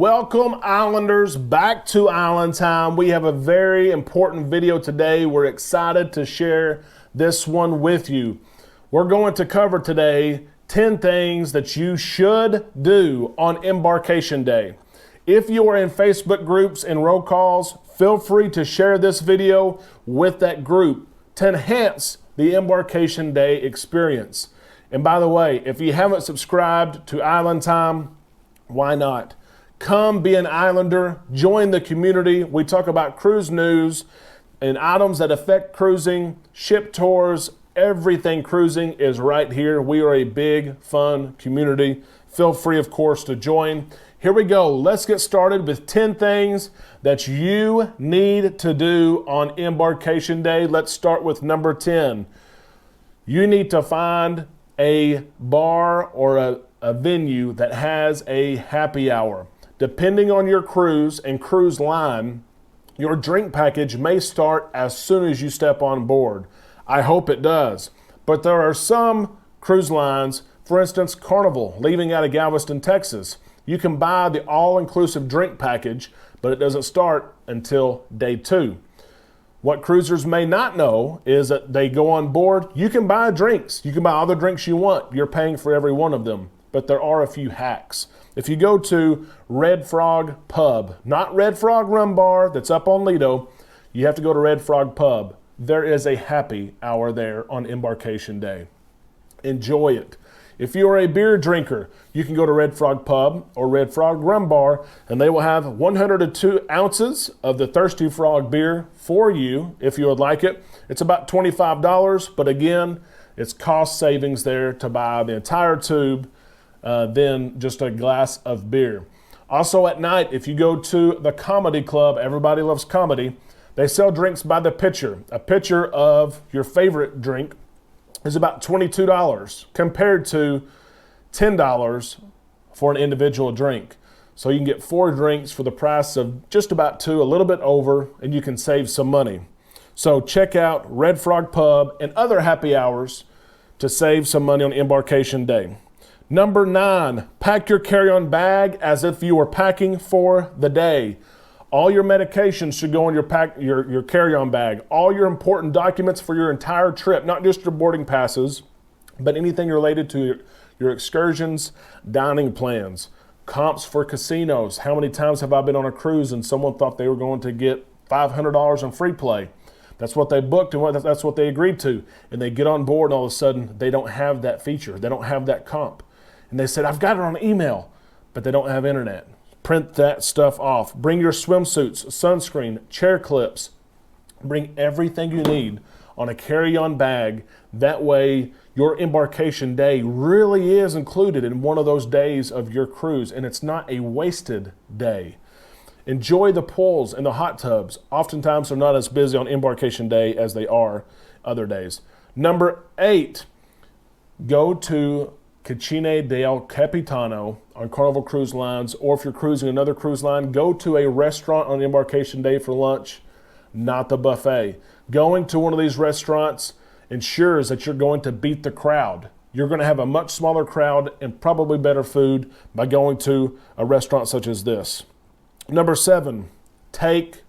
Welcome Islanders back to Island Time. We have a very important video today. We're excited to share this one with you. We're going to cover today 10 things that you should do on Embarkation Day. If you are in Facebook groups and roll calls, feel free to share this video with that group to enhance the Embarkation Day experience. And by the way, if you haven't subscribed to Island Time, why not? Come be an Islander, join the community. We talk about cruise news and items that affect cruising, ship tours, everything cruising is right here. We are a big, fun community. Feel free, of course, to join. Here we go. Let's get started with 10 things that you need to do on Embarkation Day. Let's start with number 10. You need to find a bar or a venue that has a happy hour. Depending on your cruise and cruise line, your drink package may start as soon as you step on board. I hope it does. But there are some cruise lines, for instance, Carnival, leaving out of Galveston, Texas. You can buy the all-inclusive drink package, but it doesn't start until day 2. What cruisers may not know is that they go on board, you can buy drinks. You can buy all the drinks you want. You're paying for every one of them. But there are a few hacks. If you go to Red Frog Pub, not Red Frog Rum Bar that's up on Lido, you have to go to Red Frog Pub. There is a happy hour there on Embarkation Day. Enjoy it. If you are a beer drinker, you can go to Red Frog Pub or Red Frog Rum Bar, and they will have 102 ounces of the Thirsty Frog beer for you if you would like it. It's about $25, but again, it's cost savings there to buy the entire tube than just a glass of beer. Also at night, if you go to the comedy club, everybody loves comedy, they sell drinks by the pitcher. A pitcher of your favorite drink is about $22 compared to $10 for an individual drink. So you can get 4 drinks for the price of just about 2, a little bit over, and you can save some money. So check out Red Frog Pub and other happy hours to save some money on Embarkation Day. Number 9, pack your carry-on bag as if you were packing for the day. All your medications should go in your carry-on bag. All your important documents for your entire trip, not just your boarding passes, but anything related to your excursions, dining plans, comps for casinos. How many times have I been on a cruise and someone thought they were going to get $500 on free play? That's what they booked and that's what they agreed to. And they get on board and all of a sudden they don't have that feature. They don't have that comp. And they said, I've got it on email, but they don't have internet. Print that stuff off. Bring your swimsuits, sunscreen, chair clips. Bring everything you need on a carry-on bag. That way, your embarkation day really is included in one of those days of your cruise, and it's not a wasted day. Enjoy the pools and the hot tubs. Oftentimes, they're not as busy on embarkation day as they are other days. Number 8, go to Cucina del Capitano on Carnival Cruise Lines, or if you're cruising another cruise line, go to a restaurant on Embarkation Day for lunch, not the buffet. Going to one of these restaurants ensures that you're going to beat the crowd. You're going to have a much smaller crowd and probably better food by going to a restaurant such as this. Number 7, take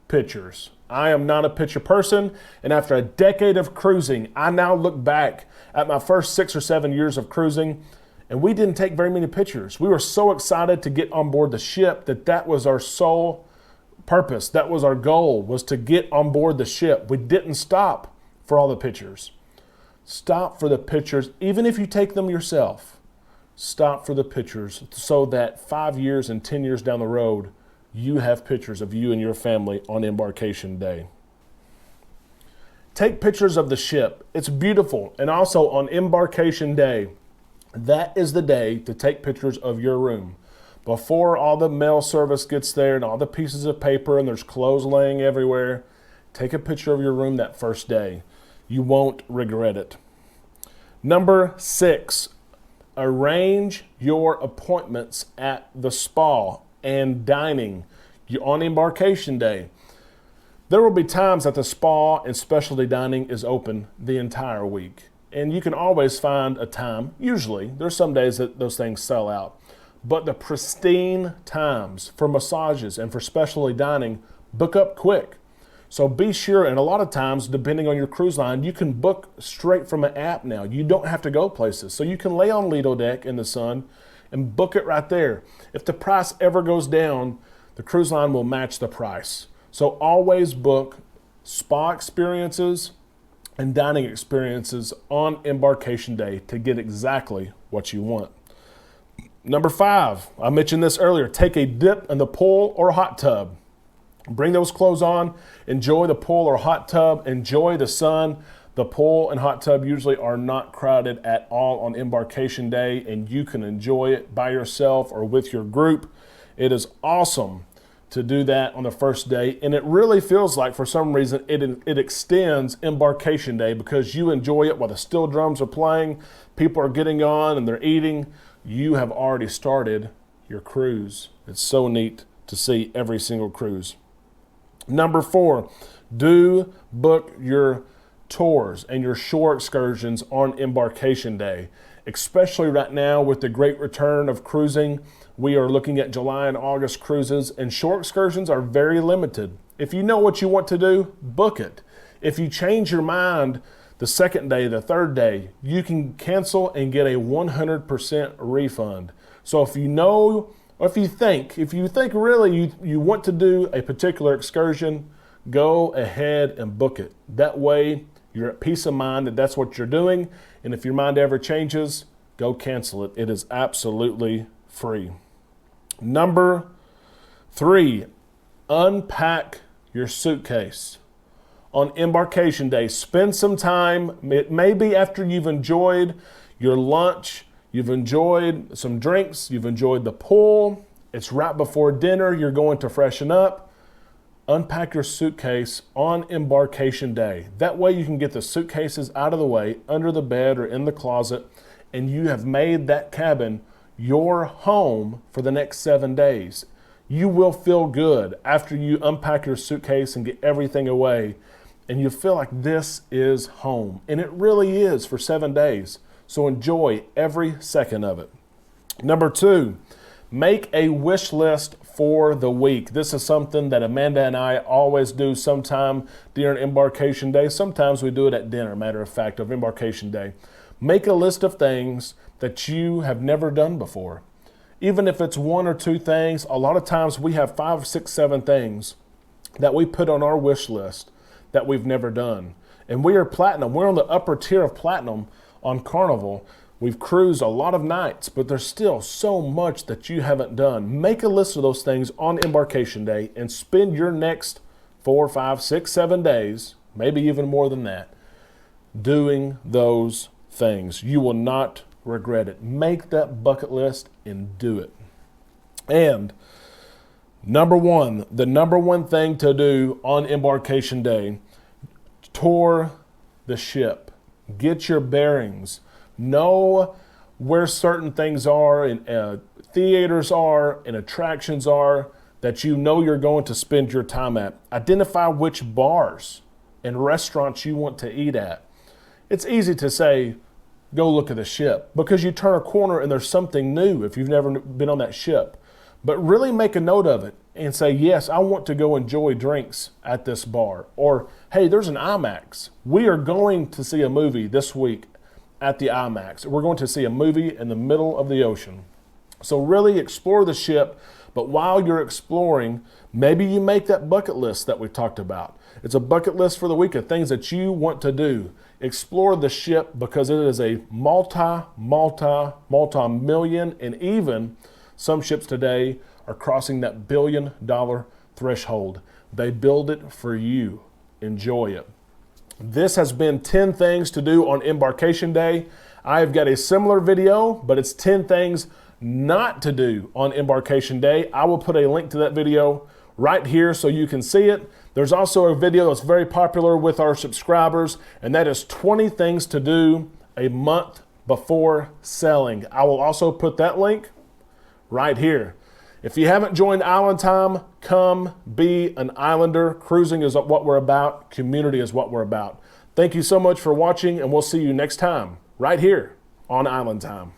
pictures. I am not a picture person, and after a decade of cruising, I now look back at my first 6 or 7 years of cruising, and we didn't take very many pictures. We were so excited to get on board the ship that was our sole purpose. That was our goal, was to get on board the ship. We didn't stop for all the pictures. Stop for the pictures, even if you take them yourself. Stop for the pictures so that 5 years and 10 years down the road, you have pictures of you and your family on Embarkation Day. Take pictures of the ship. It's beautiful. And also on Embarkation Day, that is the day to take pictures of your room. Before all the mail service gets there and all the pieces of paper and there's clothes laying everywhere, take a picture of your room that first day. You won't regret it. Number 6, arrange your appointments at the spa and dining on Embarkation Day. There will be times that the spa and specialty dining is open the entire week. And you can always find a time, usually. There's some days that those things sell out. but the pristine times for massages and for specialty dining, book up quick. So be sure, and a lot of times, depending on your cruise line, you can book straight from an app now. You don't have to go places. So you can lay on Lido Deck in the sun and book it right there. If the price ever goes down, the cruise line will match the price. So always book spa experiences and dining experiences on embarkation day to get exactly what you want. Number 5, I mentioned this earlier, take a dip in the pool or hot tub. Bring those clothes on, enjoy the pool or hot tub, enjoy the sun. The pool and hot tub usually are not crowded at all on embarkation day, and you can enjoy it by yourself or with your group. It is awesome to do that on the first day, and it really feels like, for some reason, it extends embarkation day because you enjoy it while the steel drums are playing, people are getting on and they're eating. You have already started your cruise. It's so neat to see every single cruise. Number 4, do book your tours and your shore excursions on embarkation day, especially right now with the great return of cruising. We are looking at July and August cruises, and shore excursions are very limited. If you know what you want to do, book it. If you change your mind the second day, the third day, you can cancel and get a 100% refund. So if you know, or if you think really you want to do a particular excursion, go ahead and book it. That way you're at peace of mind that that's what you're doing. And if your mind ever changes, go cancel it. It is absolutely free. Number 3, unpack your suitcase. On embarkation day, spend some time. It may be after you've enjoyed your lunch, you've enjoyed some drinks, you've enjoyed the pool, it's right before dinner, you're going to freshen up. Unpack your suitcase on embarkation day. That way you can get the suitcases out of the way, under the bed or in the closet, and you have made that cabin your home for the next 7 days. You will feel good after you unpack your suitcase and get everything away, and you feel like this is home. And it really is for 7 days. So enjoy every second of it. Number 2, make a wish list for the week. This is something that Amanda and I always do sometime during embarkation day. Sometimes we do it at dinner, matter of fact, of embarkation day. Make a list of things that you have never done before. Even if it's 1 or 2 things, a lot of times we have 5, 6, 7 things that we put on our wish list that we've never done. And we are platinum. We're on the upper tier of platinum on Carnival. We've cruised a lot of nights, but there's still so much that you haven't done. Make a list of those things on embarkation day and spend your next 4, 5, 6, 7 days, maybe even more than that, doing those things. You will not regret it. Make that bucket list and do it. And number 1, the number 1 thing to do on embarkation day, tour the ship. Get your bearings. Know where certain things are and theaters are and attractions are that you know you're going to spend your time at. Identify which bars and restaurants you want to eat at. It's easy to say, go look at the ship, because you turn a corner and there's something new if you've never been on that ship. But really make a note of it and say, yes, I want to go enjoy drinks at this bar. Or, hey, there's an IMAX. We are going to see a movie this week at the IMAX. We're going to see a movie in the middle of the ocean. So really explore the ship, but while you're exploring, maybe you make that bucket list that we talked about. It's a bucket list for the week of things that you want to do. Explore the ship because it is a multi-million, and even some ships today are crossing that $1 billion threshold. They build it for you. Enjoy it. This has been 10 things to do on embarkation day. I've got a similar video, but it's 10 things not to do on embarkation day. I will put a link to that video right here so you can see it. There's also a video that's very popular with our subscribers, and that is 20 things to do a month before sailing. I will also put that link right here. If you haven't joined Island Time, come be an islander. Cruising is what we're about. Community is what we're about. Thank you so much for watching, and we'll see you next time right here on Island Time.